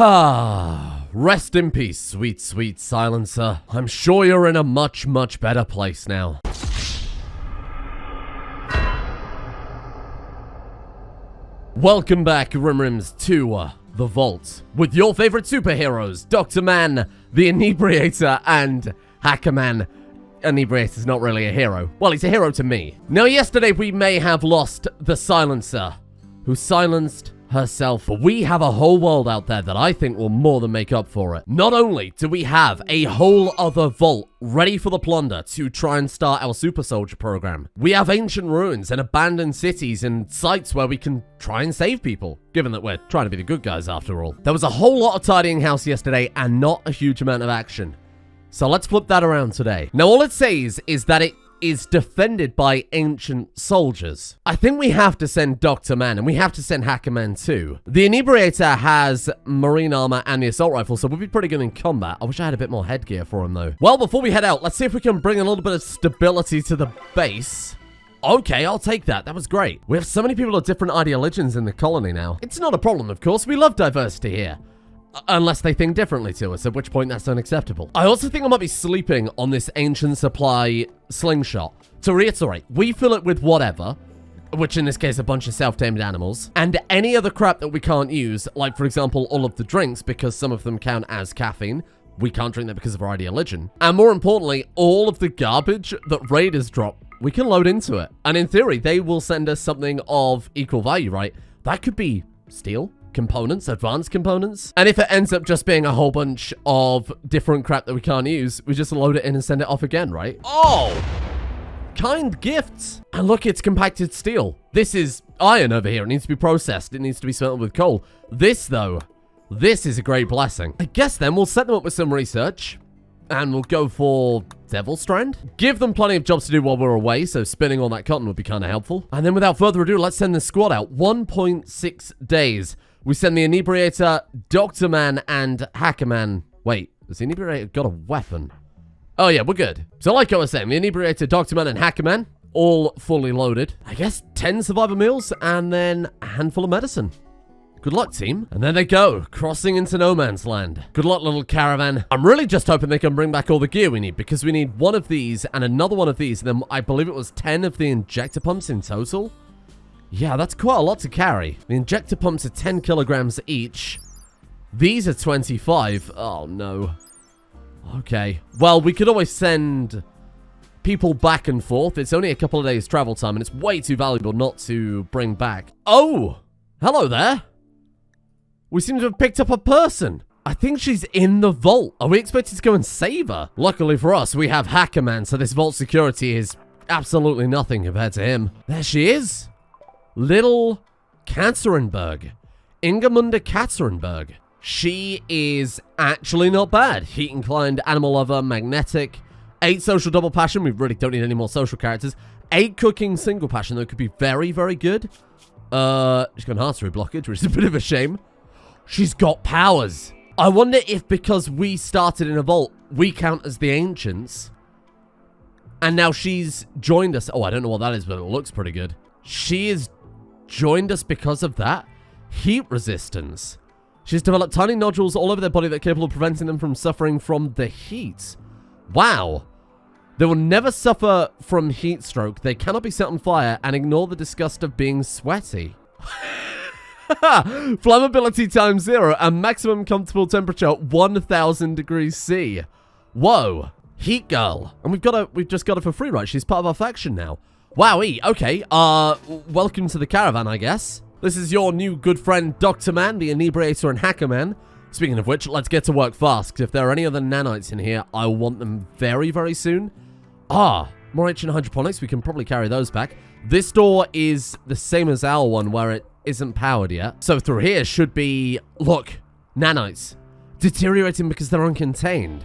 Ah, rest in peace, sweet, sweet silencer. I'm sure you're in a much, much better place now. Welcome back, Rimrims, to the Vault with your favorite superheroes, Dr. Man, the Inebriator, and Hacker Man. Inebriator's not really a hero. Well, he's a hero to me. Now, yesterday we may have lost the silencer, who silenced herself. But we have a whole world out there that I think will more than make up for it. Not only do we have a whole other vault ready for the plunder to try and start our super soldier program, we have ancient ruins and abandoned cities and sites where we can try and save people, given that we're trying to be the good guys after all. There was a whole lot of tidying house yesterday and not a huge amount of action. So let's flip that around today. Now all it says is that it is defended by ancient soldiers. I think we have to send Dr. Man, and we have to send Hacker Man too. The Inebriator has marine armor and the assault rifle, so we'll be pretty good in combat. I wish I had a bit more headgear for him though. Well, before we head out, let's see if we can bring a little bit of stability to the base. Okay, I'll take that. That was great. We have so many people of different ideologies in the colony now. It's not a problem, of course. We love diversity here. Unless they think differently to us, at which point that's unacceptable. I also think I might be sleeping on this ancient supply slingshot. To reiterate, we fill it with whatever, which in this case a bunch of self-tamed animals, and any other crap that we can't use, like for example all of the drinks, because some of them count as caffeine. We can't drink that because of our ideology. And more importantly, all of the garbage that raiders drop, we can load into it. And in theory, they will send us something of equal value, right? That could be steel, components, advanced components. And if it ends up just being a whole bunch of different crap that we can't use, we just load it in and send it off again, right? Oh! Kind gifts. And look, it's compacted steel. This is iron over here. It needs to be processed. It needs to be smelted with coal. This, though, this is a great blessing. I guess then we'll set them up with some research. And we'll go for Devil Strand. Give them plenty of jobs to do while we're away, so spinning all that cotton would be kind of helpful. And then without further ado, let's send this squad out. 1.6 days. We send the Inebriator, Dr. Man, and Hacker Man. Wait, has the Inebriator got a weapon? Oh yeah, we're good. So like I was saying, the Inebriator, Dr. Man, and Hacker Man, all fully loaded. I guess 10 survivor meals, and then a handful of medicine. Good luck, team. And there they go, crossing into no man's land. Good luck, little caravan. I'm really just hoping they can bring back all the gear we need, because we need one of these and another one of these, and then I believe it was 10 of the injector pumps in total. Yeah, that's quite a lot to carry. The injector pumps are 10 kilograms each. These are 25. Oh, no. Okay. Well, we could always send people back and forth. It's only a couple of days travel time, and it's way too valuable not to bring back. Oh! Hello there. We seem to have picked up a person. I think she's in the vault. Are we expected to go and save her? Luckily for us, we have Hacker Man, so this vault security is absolutely nothing compared to him. There she is. Little Katerinberg. Ingemunda Katerinberg. She is actually not bad. Heat inclined, animal lover, magnetic. 8 social double passion. We really don't need any more social characters. 8 cooking single passion, though, could be very, very good. She's got an artery blockage, which is a bit of a shame. She's got powers. I wonder if because we started in a vault, we count as the ancients. And now she's joined us. Oh, I don't know what that is, but it looks pretty good. She is joined us because of that. Heat resistance. She's developed tiny nodules all over their body that are capable of preventing them from suffering from the heat. Wow. They will never suffer from heat stroke. They cannot be set on fire and ignore the disgust of being sweaty. Flammability times 0 and maximum comfortable temperature 1000 degrees C. Whoa. Heat girl. And we've just got her for free, right? She's part of our faction now. Wowee. Okay. Welcome to the caravan, I guess. This is your new good friend, Dr. Man, the Inebriator, and Hacker Man. Speaking of which, let's get to work fast, because if there are any other nanites in here, I want them very, very soon. More ancient hydroponics. We can probably carry those back. This door is the same as our one, where it isn't powered yet. So through here should be, look, nanites. Deteriorating because they're uncontained.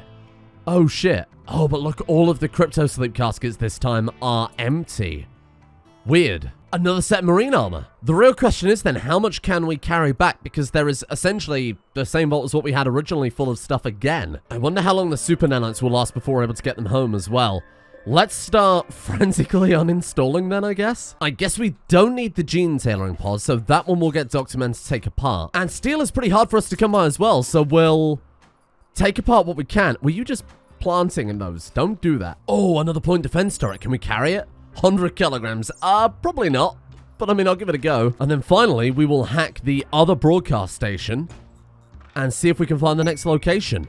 Oh, shit. Oh, but look, all of the crypto sleep caskets this time are empty. Weird. Another set of marine armor. The real question is then, how much can we carry back? Because there is essentially the same vault as what we had originally full of stuff again. I wonder how long the super nanites will last before we're able to get them home as well. Let's start frantically uninstalling then, I guess. I guess we don't need the gene tailoring pod, so that one will get Dr. Man to take apart. And steel is pretty hard for us to come by as well, so we'll take apart what we can. Were you just planting in those? Don't do that. Oh, another point defense turret. Can we carry it? 100 kilograms. Probably not. But I mean, I'll give it a go. And then finally, we will hack the other broadcast station and see if we can find the next location.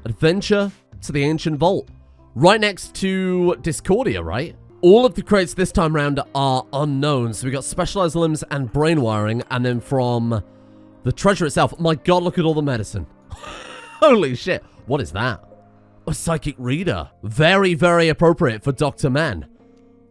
Adventure to the Ancient Vault. Right next to Discordia, right? All of the crates this time around are unknown. So we got specialized limbs and brain wiring. And then from the treasure itself, my god, look at all the medicine. Holy shit. What is that? A psychic reader. Very, very appropriate for Dr. Man.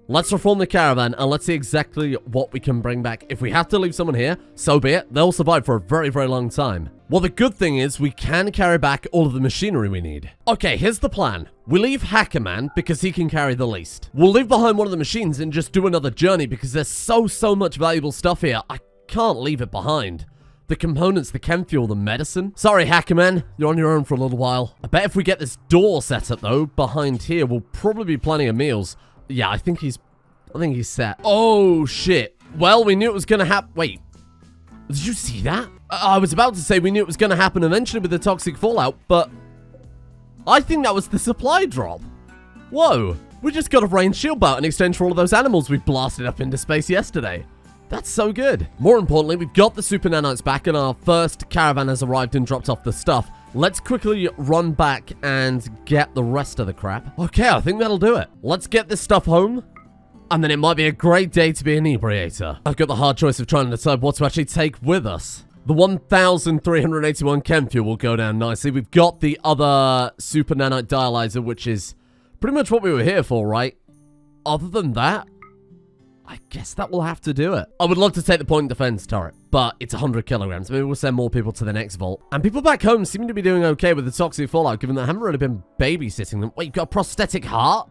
Let's reform the caravan and let's see exactly what we can bring back. If we have to leave someone here, so be it. They'll survive for a very, very long time. Well, the good thing is we can carry back all of the machinery we need. Okay, here's the plan. We leave Hackerman because he can carry the least. We'll leave behind one of the machines and just do another journey because there's so much valuable stuff here. I can't leave it behind. The components, the chem fuel, the medicine. Sorry, Hackerman. You're on your own for a little while. I bet if we get this door set up, though, behind here, we'll probably be plenty of meals. Yeah, I think he's set. Oh, shit. Well, we knew it was going to happen. Wait. Did you see that? I was about to say we knew it was going to happen eventually with the toxic fallout, but I think that was the supply drop. Whoa. We just got a range shield bout in exchange for all of those animals we blasted up into space yesterday. That's so good. More importantly, we've got the super nanites back and our first caravan has arrived and dropped off the stuff. Let's quickly run back and get the rest of the crap. Okay, I think that'll do it. Let's get this stuff home. And then it might be a great day to be an inebriator. I've got the hard choice of trying to decide what to actually take with us. The 1,381 chem fuel will go down nicely. We've got the other super nanite dialyzer, which is pretty much what we were here for, right? Other than that, I guess that will have to do it. I would love to take the point defense turret, but it's 100 kilograms. Maybe we'll send more people to the next vault. And people back home seem to be doing okay with the toxic fallout, given that I haven't really been babysitting them. Wait, you've got a prosthetic heart?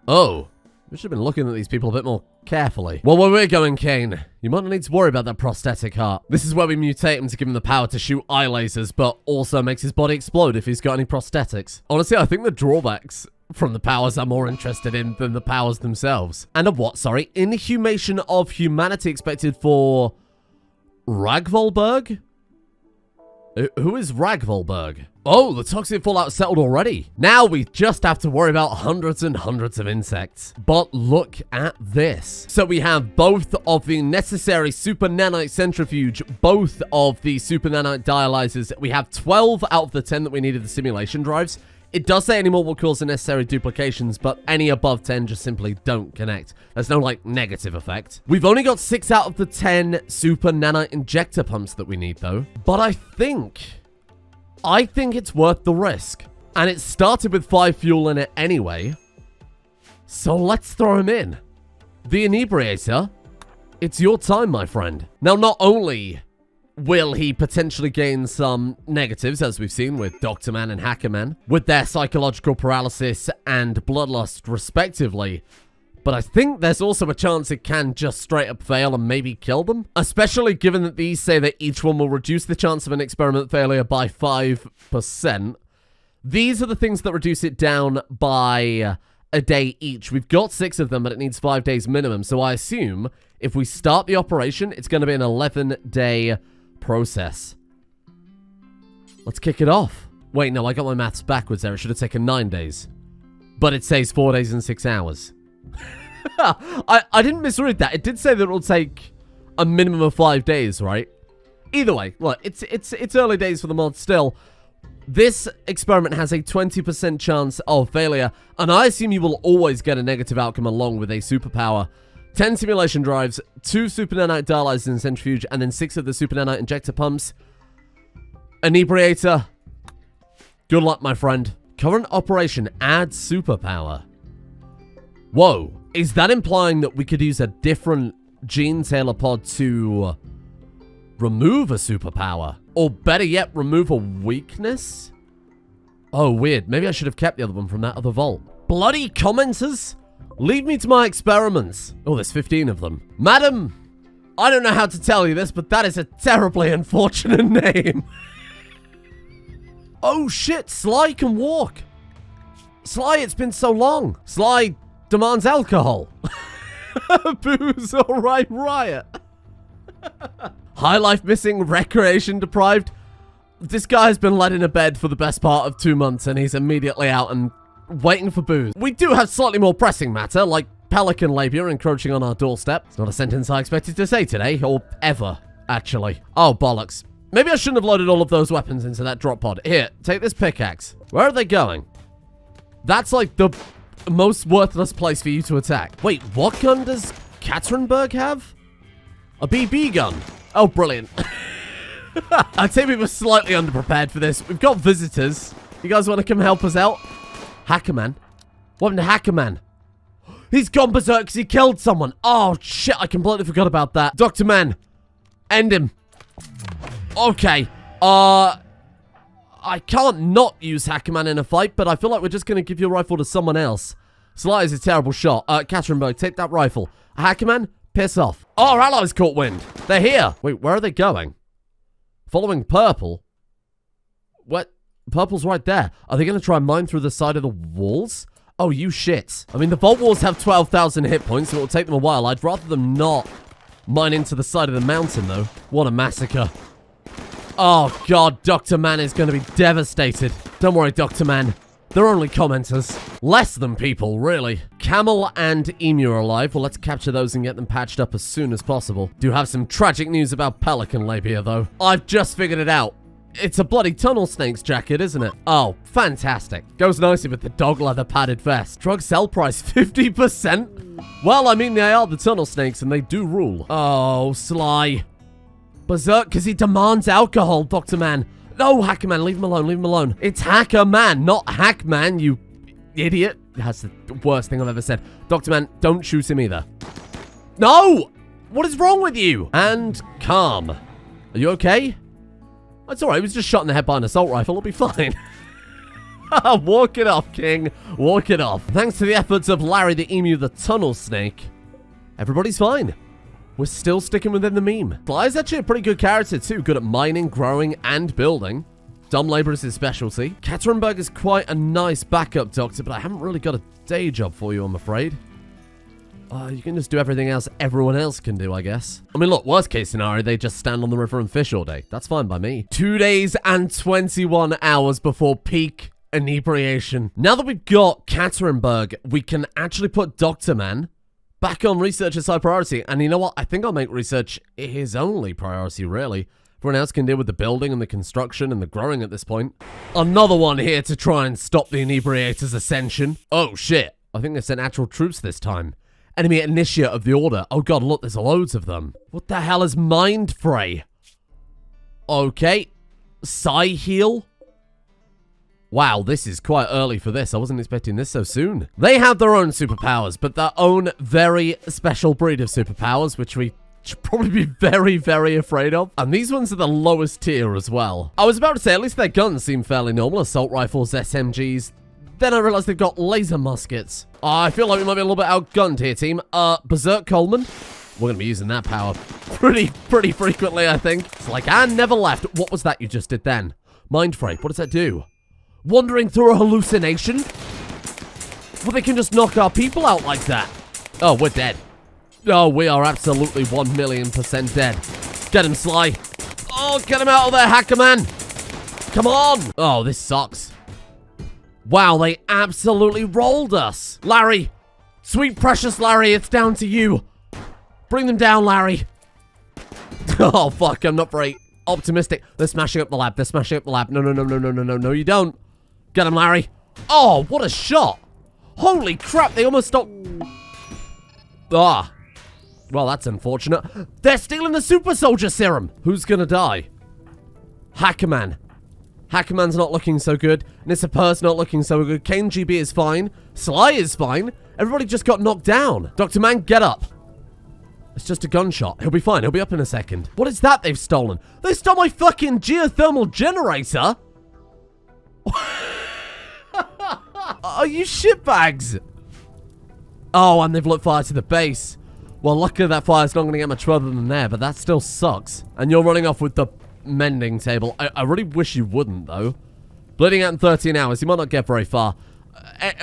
Oh. We should have been looking at these people a bit more carefully. Well, where we're going, Kane, you might not need to worry about that prosthetic heart. This is where we mutate him to give him the power to shoot eye lasers, but also makes his body explode if he's got any prosthetics. Honestly, I think the drawbacks from the powers I'm more interested in than the powers themselves. And a what, sorry? Inhumation of humanity expected for Ragvolberg? Who is Ragvolberg? Oh, the toxic fallout settled already. Now we just have to worry about hundreds and hundreds of insects. But look at this. So we have both of the necessary super nanite centrifuge, both of the super nanite dialyzers. We have 12 out of the 10 that we needed the simulation drives. It does say any more will cause unnecessary duplications, but any above 10 just simply don't connect. There's no, like, negative effect. We've only got 6 out of the 10 super nanite injector pumps that we need, though. But I think it's worth the risk. And it started with 5 fuel in it anyway. So let's throw him in. The inebriator, it's your time, my friend. Now, not only will he potentially gain some negatives, as we've seen with Dr. Man and Hacker Man, with their psychological paralysis and bloodlust, respectively, but I think there's also a chance it can just straight up fail and maybe kill them, especially given that these say that each one will reduce the chance of an experiment failure by 5%. These are the things that reduce it down by a day each. We've got 6 of them, but it needs 5 days minimum, so I assume if we start the operation, it's going to be an 11-day process. Let's kick it off. Wait, no, I got my maths backwards there. It should have taken 9 days. But it says 4 days and 6 hours. I didn't misread that. It did say that it'll take a minimum of 5 days, right? Either way, look, it's early days for the mod still. This experiment has a 20% chance of failure, and I assume you will always get a negative outcome along with a superpower. 10 simulation drives, 2 super nanite dialyzers and centrifuge, and then 6 of the super nanite injector pumps. Inebriator, good luck, my friend. Current operation adds superpower. Whoa, is that implying that we could use a different gene tailor pod to remove a superpower? Or better yet, remove a weakness? Oh, weird. Maybe I should have kept the other one from that other vault. Bloody commenters! Leave me to my experiments. Oh, there's 15 of them. Madam, I don't know how to tell you this, but that is a terribly unfortunate name. Oh shit, Sly can walk. Sly, it's been so long. Sly demands alcohol. Booze, alright, Riot. High life missing, recreation deprived. This guy's been led in a bed for the best part of 2 months and he's immediately out and waiting for booze. We do have slightly more pressing matter, like pelican labia encroaching on our doorstep. It's not a sentence I expected to say today, or ever, actually. Oh, bollocks. Maybe I shouldn't have loaded all of those weapons into that drop pod. Here, take this pickaxe. Where are they going? That's like the most worthless place for you to attack. Wait, what gun does Katerinburg have? A BB gun. Oh, brilliant. I'd say we were slightly underprepared for this. We've got visitors. You guys want to come help us out? Hackerman? What happened to Hackerman? He's gone berserk because he killed someone. Oh, shit. I completely forgot about that. Dr. Man. End him. Okay. I can't not use Hackerman in a fight, but I feel like we're just going to give your rifle to someone else. Sly is a terrible shot. Katerinburg, take that rifle. Hackerman, piss off. Oh, our allies caught wind. They're here. Wait, where are they going? Following purple? What? Purple's right there. Are they going to try and mine through the side of the walls? Oh, you shit. I mean, the vault walls have 12,000 hit points, so it'll take them a while. I'd rather them not mine into the side of the mountain, though. What a massacre. Oh, God, Dr. Man is going to be devastated. Don't worry, Dr. Man. They're only commenters. Less than people, really. Camel and Emu are alive. Well, let's capture those and get them patched up as soon as possible. Do have some tragic news about pelican labia, though. I've just figured it out. It's a bloody tunnel snake's jacket, isn't it? Oh, fantastic. Goes nicely with the dog leather padded vest. Drug sell price 50%? Well, I mean, they are the tunnel snakes and they do rule. Oh, Sly. Berserk because he demands alcohol, Dr. Man. No, Hackerman, leave him alone, leave him alone. It's Hackerman, not Hackman, you idiot. That's the worst thing I've ever said. Dr. Man, don't shoot him either. No! What is wrong with you? And calm. Are you okay? That's alright, he was just shot in the head by an assault rifle, it'll be fine. Walk it off, King. Walk it off. Thanks to the efforts of Larry the Emu the Tunnel Snake, everybody's fine. We're still sticking within the meme. Sly is actually a pretty good character too, good at mining, growing, and building. Dumb labor is his specialty. Katerinburg is quite a nice backup doctor, but I haven't really got a day job for you, I'm afraid. You can just do everything else everyone else can do, I guess. I mean, look, worst case scenario, they just stand on the river and fish all day. That's fine by me. 2 days and 21 hours before peak inebriation. Now that we've got Katerinburg, we can actually put Dr. Man back on research as high priority. And you know what? I think I'll make research his only priority, really. Everyone else can deal with the building and the construction and the growing at this point. Another one here to try and stop the inebriator's ascension. Oh, shit. I think they've sent actual troops this time. Enemy initiate of the order. Oh, God, look, there's loads of them. What the hell is Mind Fray? Okay. Psy Heal? Wow, this is quite early for this. I wasn't expecting this so soon. They have their own superpowers, but their own very special breed of superpowers, which we should probably be very, very afraid of. And these ones are the lowest tier as well. I was about to say, at least their guns seem fairly normal. Assault rifles, SMGs. Then I realized they've got laser muskets. I feel like we might be a little bit outgunned here, team. Berserk Coleman. We're going to be using that power pretty frequently, I think. It's like, I never left. What was that you just did then? Mind Fray. What does that do? Wandering through a hallucination? Well, they can just knock our people out like that. Oh, we're dead. Oh, we are absolutely 1,000,000% dead. Get him, Sly. Oh, get him out of there, Hackerman. Come on. Oh, this sucks. Wow, they absolutely rolled us. Larry. Sweet precious Larry, it's down to you. Bring them down, Larry. Oh, fuck, I'm not very optimistic. They're smashing up the lab. They're smashing up the lab. No, no, no, no, no, no, no, no, you don't. Get him, Larry. Oh, what a shot. Holy crap, they almost stopped. Ah. Well, that's unfortunate. They're stealing the super soldier serum. Who's gonna die? Hackerman. Hackerman's not looking so good. Nissa Purse not looking so good. Kane GB is fine. Sly is fine. Everybody just got knocked down. Dr. Man, get up. It's just a gunshot. He'll be fine. He'll be up in a second. What is that they've stolen? They stole my fucking geothermal generator? Are you shitbags? Oh, and they've lit fire to the base. Well, luckily that fire's not going to get much further than there, but that still sucks. And you're running off with the mending table. I really wish you wouldn't, though. Bleeding out in 13 hours. You might not get very far.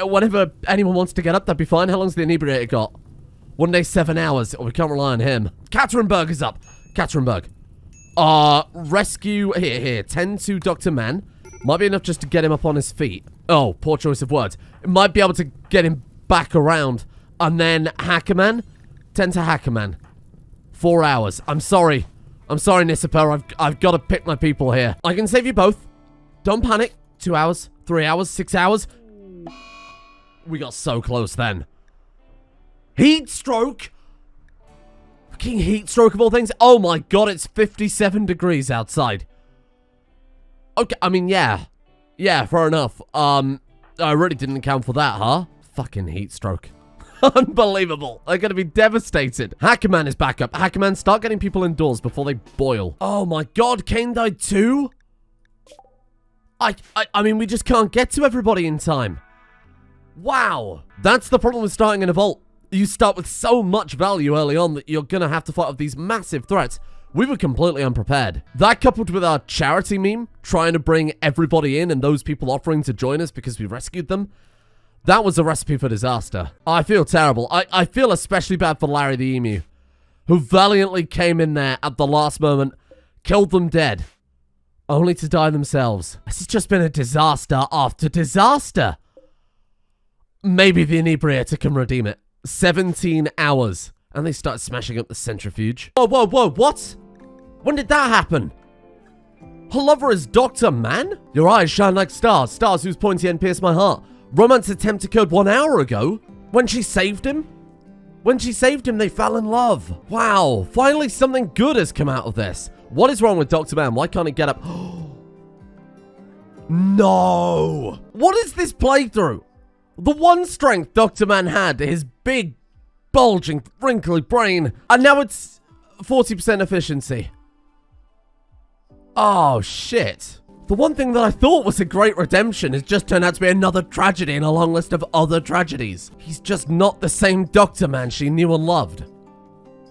Whenever anyone wants to get up, that'd be fine. How long's the inebriator got? 1 day, 7 hours. Oh, we can't rely on him. Katerinberg is up. Katerinberg. Rescue. Here. Tend to Dr. Man. Might be enough just to get him up on his feet. Oh, poor choice of words. It might be able to get him back around. And then Hackerman. Tend to Hackerman. 4 hours. I'm sorry. I'm sorry, Nisiper. I've got to pick my people here. I can save you both. Don't panic. 2 hours. 3 hours. 6 hours. We got so close then. Heat stroke. Fucking heat stroke of all things. Oh my god, it's 57 degrees outside. Okay, I mean, yeah. Yeah, fair enough. I really didn't account for that, huh? Fucking heat stroke. Unbelievable. They're going to be devastated. Hackerman is back up. Hackerman, start getting people indoors before they boil. Oh my god, Kane died too? I mean, we just can't get to everybody in time. Wow. That's the problem with starting in a vault. You start with so much value early on that you're going to have to fight off these massive threats. We were completely unprepared. That coupled with our charity meme, trying to bring everybody in and those people offering to join us because we rescued them, that was a recipe for disaster. I feel terrible. I feel especially bad for Larry the Emu, who valiantly came in there at the last moment, killed them dead, only to die themselves. This has just been a disaster after disaster. Maybe the inebriator can redeem it. 17 hours. And they start smashing up the centrifuge. Whoa, what? When did that happen? Her lover is Dr. Man? Your eyes shine like stars, stars whose pointy end pierced my heart. Romance attempt occurred 1 hour ago. When she saved him? When she saved him, they fell in love. Wow, finally something good has come out of this. What is wrong with Dr. Man? Why can't he get up? No! What is this playthrough? The one strength Dr. Man had, his big, bulging, wrinkly brain, and now it's 40% efficiency. Oh, shit. The one thing that I thought was a great redemption has just turned out to be another tragedy in a long list of other tragedies. He's just not the same Dr. Man she knew and loved.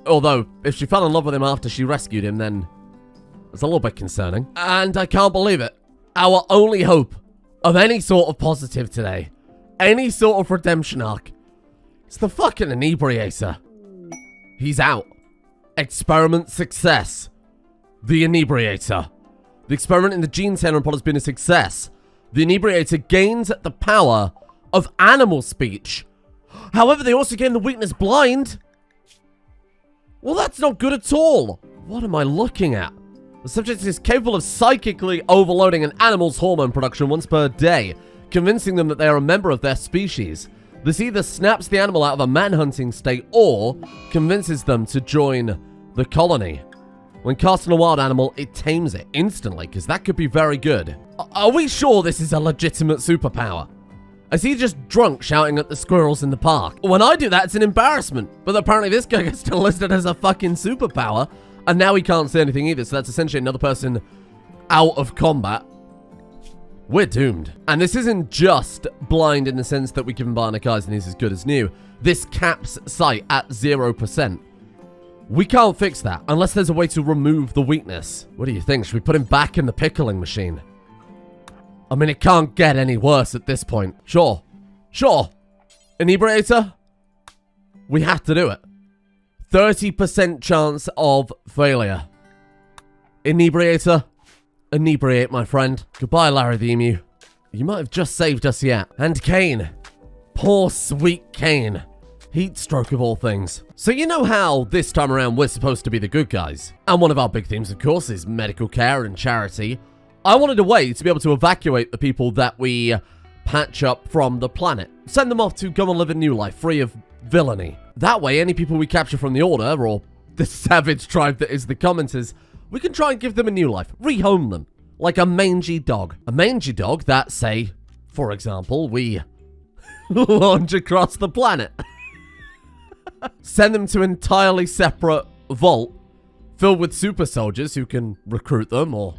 Although, if she fell in love with him after she rescued him, then it's a little bit concerning. And I can't believe it. Our only hope of any sort of positive today, any sort of redemption arc, it's the fucking inebriator. He's out. Experiment success. The inebriator. The experiment in the gene center pod has been a success. The inebriator gains the power of animal speech. However, they also gain the weakness blind. Well, that's not good at all. What am I looking at? The subject is capable of psychically overloading an animal's hormone production once per day, convincing them that they are a member of their species. This either snaps the animal out of a manhunting state or convinces them to join the colony. When cast on a wild animal, it tames it instantly, because that could be very good. Are we sure this is a legitimate superpower? Is he just drunk shouting at the squirrels in the park? When I do that, it's an embarrassment. But apparently this guy gets still listed as a fucking superpower, and now he can't say anything either, so that's essentially another person out of combat. We're doomed. And this isn't just blind in the sense that we give him bionic eyes and he's as good as new. This caps sight at 0%. We can't fix that unless there's a way to remove the weakness. What do you think? Should we put him back in the pickling machine? I mean, it can't get any worse at this point. Sure. Sure. Inebriator? We have to do it. 30% chance of failure. Inebriator? Inebriate, my friend. Goodbye, Larry the Emu. You might have just saved us yet. And Kane. Poor, sweet Kane. Heat stroke of all things. So you know how this time around we're supposed to be the good guys? And one of our big themes, of course, is medical care and charity. I wanted a way to be able to evacuate the people that we patch up from the planet. Send them off to go and live a new life, free of villainy. That way, any people we capture from the Order, or the savage tribe that is the commenters, we can try and give them a new life, rehome them, like a mangy dog. A mangy dog that, say, for example, we launch across the planet. Send them to an entirely separate vault filled with super soldiers who can recruit them or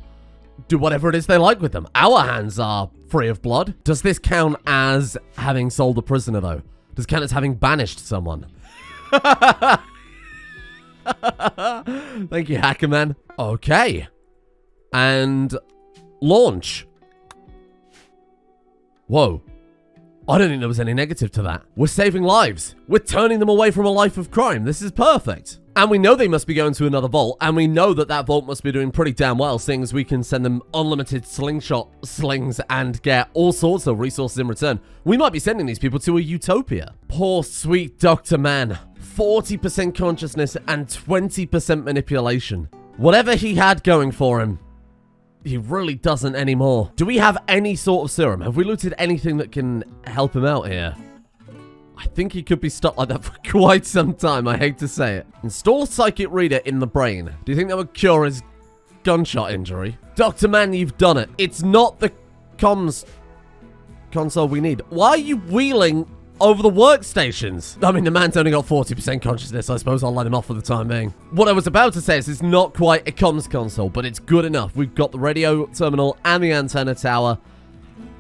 do whatever it is they like with them. Our hands are free of blood. Does this count as having sold a prisoner, though? Does it count as having banished someone? Thank you, Hackerman. Okay. And launch. Whoa. I don't think there was any negative to that. We're saving lives. We're turning them away from a life of crime. This is perfect. And we know they must be going to another vault, and we know that that vault must be doing pretty damn well, seeing as we can send them unlimited slingshot slings and get all sorts of resources in return. We might be sending these people to a utopia. Poor sweet Dr. Man. 40% consciousness and 20% manipulation. Whatever he had going for him, he really doesn't anymore. Do we have any sort of serum? Have we looted anything that can help him out here? I think he could be stuck like that for quite some time, I hate to say it. Install Psychic Reader in the brain. Do you think that would cure his gunshot injury? Dr. Man, you've done it. It's not the comms console we need. Why are you wheeling over the workstations? I mean, the man's only got 40% consciousness. I suppose I'll let him off for the time being. What I was about to say is it's not quite a comms console, but it's good enough. We've got the radio terminal and the antenna tower.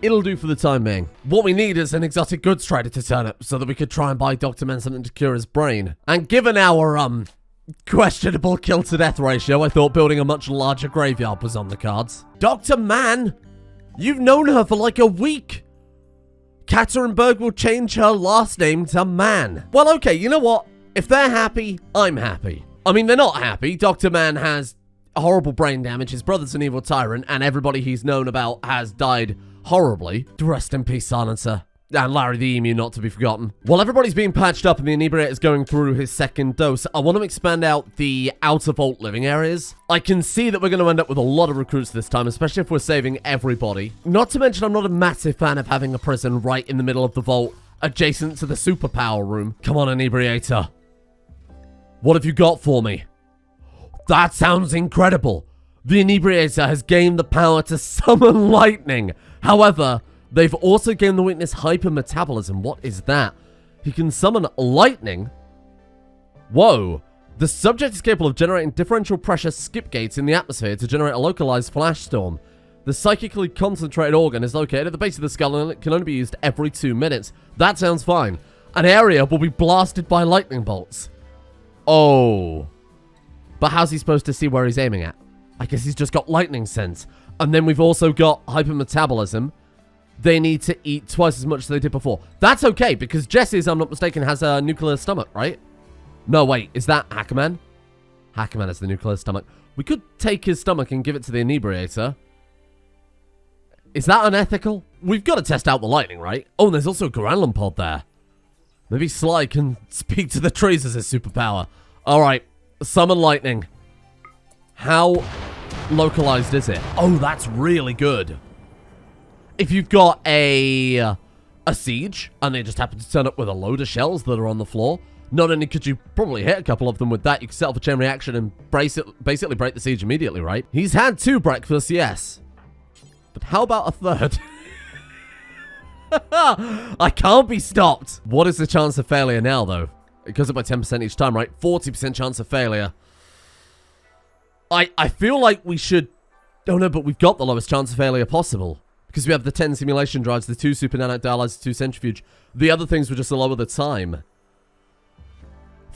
It'll do for the time being. What we need is an exotic goods trader to turn up so that we could try and buy Dr. Man something to cure his brain. And given our, questionable kill-to-death ratio, I thought building a much larger graveyard was on the cards. Dr. Man, you've known her for like a week. Katerinberg will change her last name to Man. Well, okay, you know what? If they're happy, I'm happy. I mean, they're not happy. Dr. Man has horrible brain damage. His brother's an evil tyrant, and everybody he's known about has died horribly. Rest in peace, Silencer. And Larry the Emu, not to be forgotten. While everybody's being patched up and the Inebriator's going through his second dose, I want to expand out the outer vault living areas. I can see that we're going to end up with a lot of recruits this time, especially if we're saving everybody. Not to mention, I'm not a massive fan of having a prison right in the middle of the vault, adjacent to the superpower room. Come on, Inebriator. What have you got for me? That sounds incredible. The Inebriator has gained the power to summon lightning. However, they've also gained the weakness hypermetabolism. What is that? He can summon lightning? Whoa. The subject is capable of generating differential pressure skip gates in the atmosphere to generate a localized flash storm. The psychically concentrated organ is located at the base of the skull and it can only be used every 2 minutes. That sounds fine. An area will be blasted by lightning bolts. Oh. But how's he supposed to see where he's aiming at? I guess he's just got lightning sense. And then we've also got hypermetabolism. They need to eat twice as much as they did before. That's okay, because Jesse's, I'm not mistaken, has a nuclear stomach, right? No, wait, is that Hackerman? Hackerman has the nuclear stomach. We could take his stomach and give it to the Inebriator. Is that unethical? We've got to test out the lightning, right? Oh, and there's also a Granlund pod there. Maybe Sly can speak to the trees as his superpower. All right, summon lightning. How localized is it? Oh, that's really good. If you've got a siege, and they just happen to turn up with a load of shells that are on the floor, not only could you probably hit a couple of them with that, you could set off a chain reaction and basically break the siege immediately, right? He's had 2 breakfasts, yes. But how about a third? I can't be stopped. What is the chance of failure now, though? It goes up by 10% each time, right? 40% chance of failure. I feel like we should... Oh, no, but we've got the lowest chance of failure possible. Because we have the 10 simulation drives, the 2 super nanite dialyzers, 2 centrifuge. The other things were just to lower the time.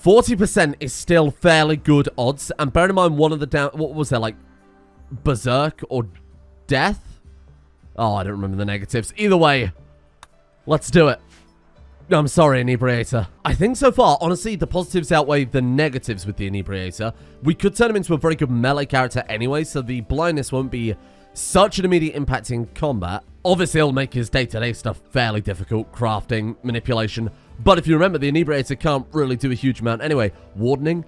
40% is still fairly good odds. And bear in mind, one of the down... What was there, like... Berserk or Death? Oh, I don't remember the negatives. Either way, let's do it. I'm sorry, Inebriator. I think so far, honestly, the positives outweigh the negatives with the Inebriator. We could turn him into a very good melee character anyway, so the blindness won't be such an immediate impact in combat. Obviously, it'll make his day-to-day stuff fairly difficult, crafting, manipulation. But if you remember, the Inebriator can't really do a huge amount anyway. Wardening,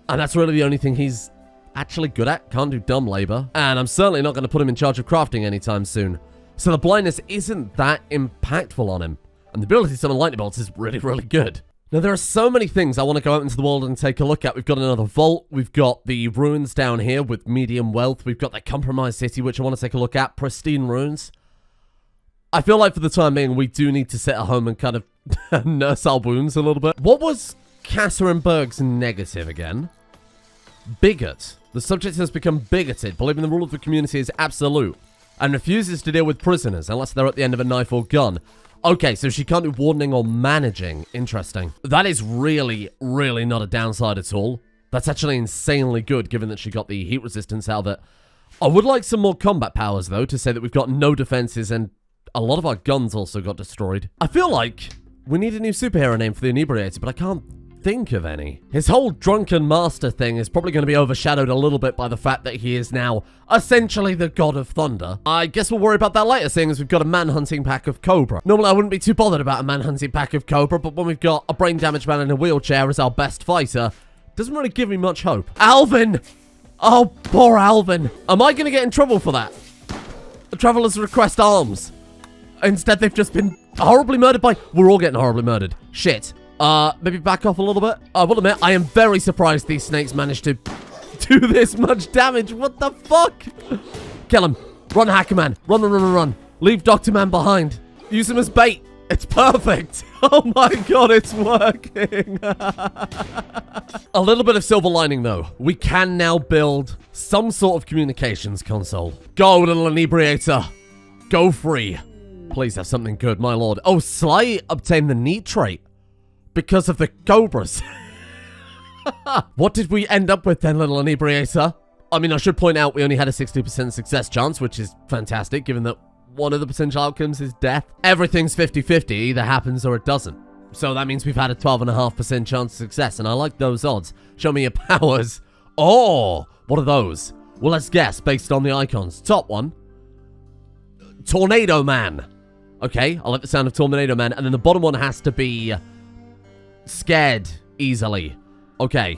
and that's really the only thing he's actually good at. Can't do dumb labor. And I'm certainly not going to put him in charge of crafting anytime soon. So the blindness isn't that impactful on him. And the ability to summon lightning bolts is really, really good. Now, there are so many things I want to go out into the world and take a look at. We've got another vault. We've got the ruins down here with medium wealth. We've got the compromised city, which I want to take a look at. Pristine ruins. I feel like for the time being, we do need to sit at home and kind of nurse our wounds a little bit. What was Katerinberg's negative again? Bigot. The subject has become bigoted, believing the rule of the community is absolute, and refuses to deal with prisoners unless they're at the end of a knife or gun. Okay, so she can't do wardening or managing. Interesting. That is really, really not a downside at all. That's actually insanely good, given that she got the heat resistance out of it. I would like some more combat powers, though, to say that we've got no defenses and A lot of our guns also got destroyed. I feel like we need a new superhero name for the Inebriator, but I can't think of any. His whole drunken master thing is probably going to be overshadowed a little bit by the fact that he is now essentially the god of thunder. I guess we'll worry about that later, seeing as we've got a man-hunting pack of Cobra. Normally I wouldn't be too bothered about a man-hunting pack of Cobra, but when we've got a brain-damaged man in a wheelchair as our best fighter, doesn't really give me much hope. Alvin! Oh, poor Alvin. Am I going to get in trouble for that? The travelers request arms. Instead, they've just been horribly murdered by... We're all getting horribly murdered. Shit. Maybe back off a little bit. I will admit, I am very surprised these snakes managed to do this much damage. What the fuck? Kill him. Run, Hacker Man. Run, run, run, run, run. Leave Dr. Man behind. Use him as bait. It's perfect. Oh my god, it's working. A little bit of silver lining, though. We can now build some sort of communications console. Go, little inebriator. Go free. Please have something good, my lord. Oh, Sly obtained the neat trait because of the cobras. What did we end up with then, little inebriator? I mean, I should point out we only had a 60% success chance, which is fantastic, given that one of the potential outcomes is death. Everything's 50-50, either happens or it doesn't. So that means we've had a 12.5% chance of success, and I like those odds. Show me your powers. Oh, what are those? Well, let's guess based on the icons. Top one, Tornado Man. Okay, I like the sound of Tornado Man. And then the bottom one has to be scared easily. Okay,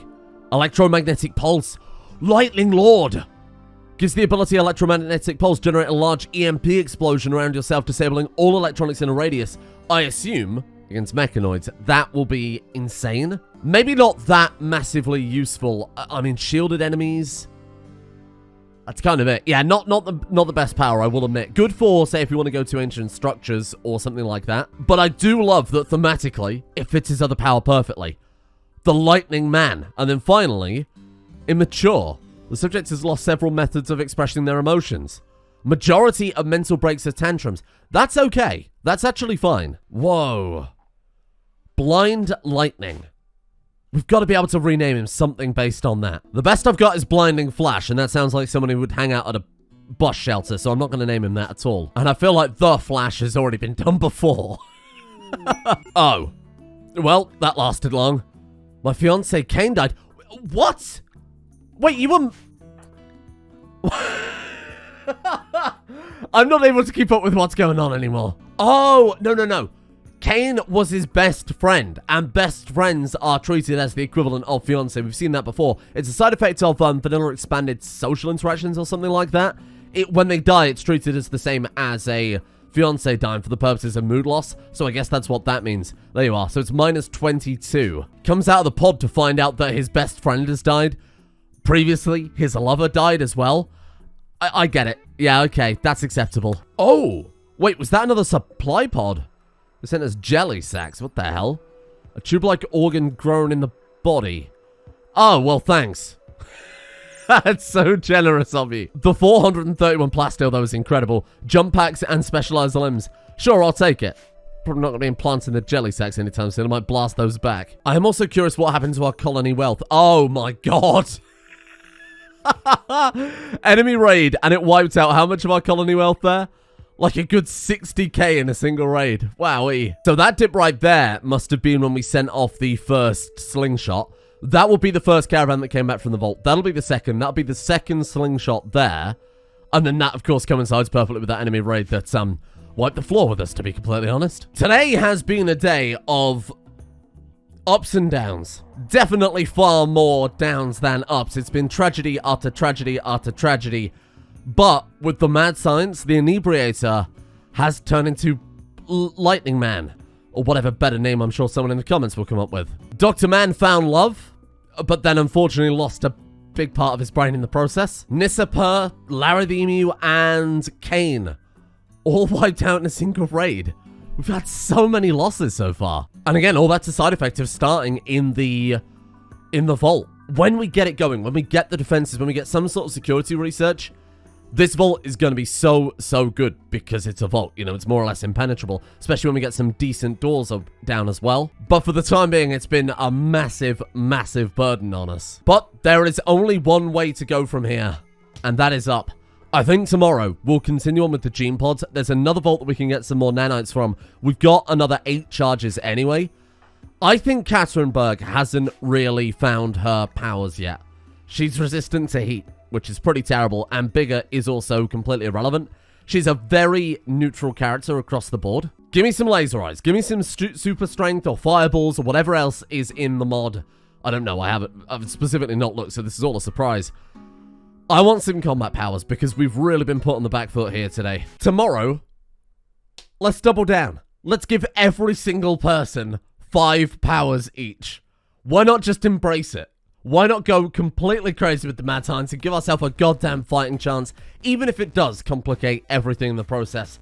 Electromagnetic Pulse. Lightning Lord. Gives the ability Electromagnetic Pulse generate a large EMP explosion around yourself, disabling all electronics in a radius. I assume, against Mechanoids, that will be insane. Maybe not that massively useful. I mean, shielded enemies... That's kind of it. Yeah, not the best power, I will admit. Good for, say, if you want to go to ancient structures or something like that. But I do love that thematically, it fits his other power perfectly. The Lightning Man. And then finally, Immature. The subject has lost several methods of expressing their emotions. Majority of mental breaks or tantrums. That's okay. That's actually fine. Whoa. Blind Lightning. We've got to be able to rename him something based on that. The best I've got is Blinding Flash, and that sounds like someone who would hang out at a bus shelter, so I'm not going to name him that at all. And I feel like The Flash has already been done before. Oh. Well, that lasted long. My fiance Kane died. What? Wait, you were... I'm not able to keep up with what's going on anymore. Oh, no. Kane was his best friend, and best friends are treated as the equivalent of fiancé. We've seen that before. It's a side effect of vanilla expanded social interactions or something like that. When they die, it's treated as the same as a fiancé dying for the purposes of mood loss, so I guess that's what that means. There you are. So it's minus 22. Comes out of the pod to find out that his best friend has died. Previously, his lover died as well. I get it. Yeah, okay, that's acceptable. Oh, wait, was that another supply pod? They sent us jelly sacks. What the hell? A tube-like organ grown in the body. Oh, well, thanks. That's so generous of you. The 431 plasteel, though, is incredible. Jump packs and specialized limbs. Sure, I'll take it. Probably not going to be implanting the jelly sacks anytime soon. I might blast those back. I am also curious what happened to our colony wealth. Oh, my God. Enemy raid, and it wiped out how much of our colony wealth there? Like a good 60k in a single raid. Wowee. So that dip right there must have been when we sent off the first slingshot. That will be the first caravan that came back from the vault. That'll be the second. That'll be the second slingshot there. And then that, of course, coincides perfectly with that enemy raid that wiped the floor with us, to be completely honest. Today has been a day of ups and downs. Definitely far more downs than ups. It's been tragedy after tragedy after tragedy. But with the mad science, the Inebriator has turned into Lightning Man. Or whatever better name I'm sure someone in the comments will come up with. Dr. Man found love, but then unfortunately lost a big part of his brain in the process. Nissapur, Larry the Emu, and Kane all wiped out in a single raid. We've had so many losses so far. And again, all that's a side effect of starting in the vault. When we get it going, when we get the defenses, when we get some sort of security research, this vault is going to be so good because it's a vault. You know, it's more or less impenetrable, especially when we get some decent doors down as well. But for the time being, it's been a massive burden on us. But there is only one way to go from here, and that is up. I think tomorrow we'll continue on with the gene pods. There's another vault that we can get some more nanites from. We've got another 8 charges anyway. I think Katerinburg hasn't really found her powers yet. She's resistant to heat, which is pretty terrible, and bigger is also completely irrelevant. She's a very neutral character across the board. Give me some laser eyes. Give me some super strength or fireballs or whatever else is in the mod. I don't know. I've specifically not looked, so this is all a surprise. I want some combat powers because we've really been put on the back foot here today. Tomorrow, let's double down. Let's give every single person 5 powers each. Why not just embrace it? Why not go completely crazy with the Mad Science and give ourselves a goddamn fighting chance, even if it does complicate everything in the process?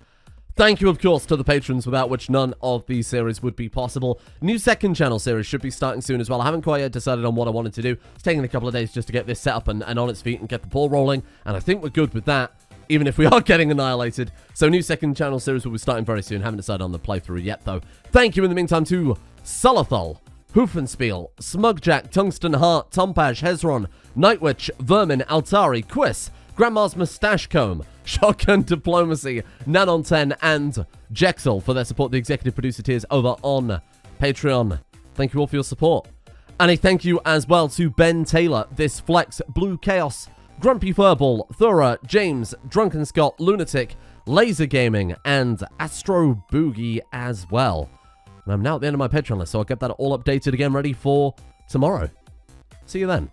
Thank you, of course, to the patrons, without which none of these series would be possible. New second channel series should be starting soon as well. I haven't quite yet decided on what I wanted to do. It's taking a couple of days just to get this set up and on its feet and get the ball rolling, and I think we're good with that, even if we are getting annihilated. So new second channel series will be starting very soon. Haven't decided on the playthrough yet, though. Thank you in the meantime to Solothal, Hoofenspiel, Smugjack, Tungsten Heart, Tompage, Hezron, Nightwitch, Vermin, Altari, Quiz, Grandma's Mustache Comb, Shotgun Diplomacy, Nanon10, and Jexel for their support, the executive producer tiers over on Patreon. Thank you all for your support. And a thank you as well to Ben Taylor, This Flex, Blue Chaos, Grumpy Furball, Thura, James, Drunken Scott, Lunatic, Laser Gaming, and Astro Boogie as well. And I'm now at the end of my Patreon list, so I'll get that all updated again, ready for tomorrow. See you then.